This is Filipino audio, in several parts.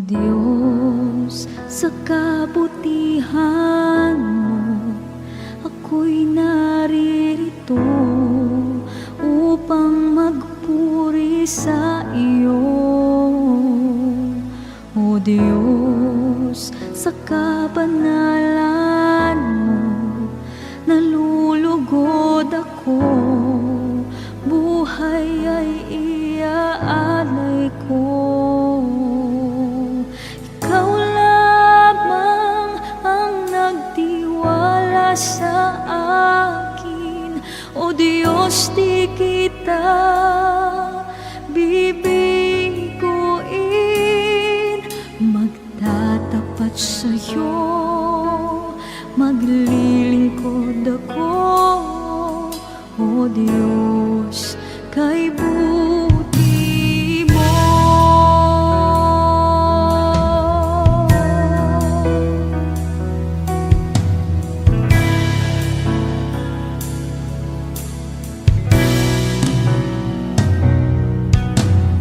Diyos, sa kabutihan mo, ako'y naririto upang magpuri sa iyo. O Diyos, sa kabanalan mo, nalulugod ako, buhay ay iaalay ko. Ikaw lamang ang nagtiwala sa akin, O Diyos, di kita bibiguin. Magtatapat sa'yo, maglilingkod ako, O Diyos, kay buti mo.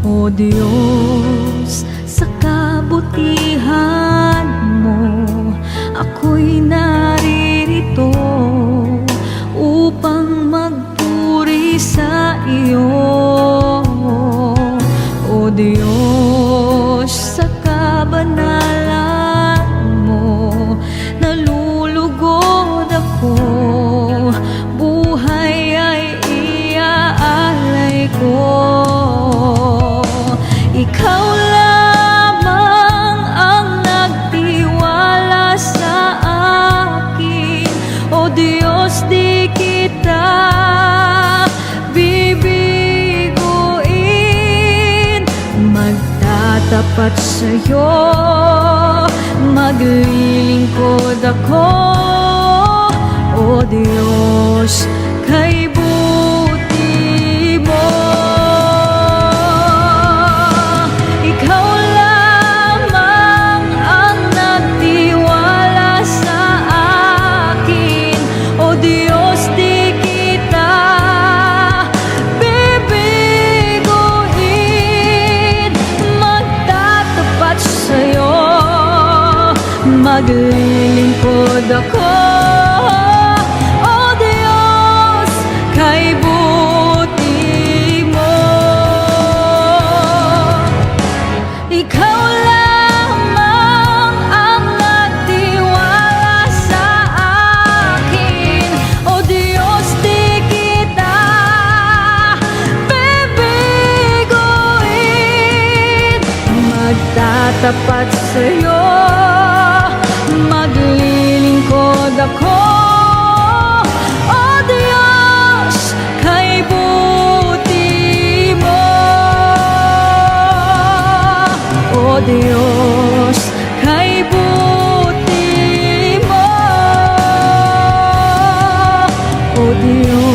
O Diyos, sa kabutihan mo, ako'y naririto upang magpuri sa iyo. O Diyos, sa kabanalan mo, nalulugod ako, buhay ay iaalay ko. Ikaw lamang ang nagtiwala sa akin, O Diyos, di kita bibiguin. Magtatapat sa'yo, maglilingkod ako, O Diyos, kay buti mo. Ikaw lamang ang nagtiwala sa akin, O Diyos, di kita bibiguin. Magtatapat sa'yo, maglilingkod ako, O Diyos, kay buti mo. Ikaw lamang ang nagtiwala sa akin, O Diyos, di kita bibiguin. Magtatapat sa'yo, maglilingkod ako, O Diyos, kay buti mo. O Diyos, kay buti mo. O Diyos.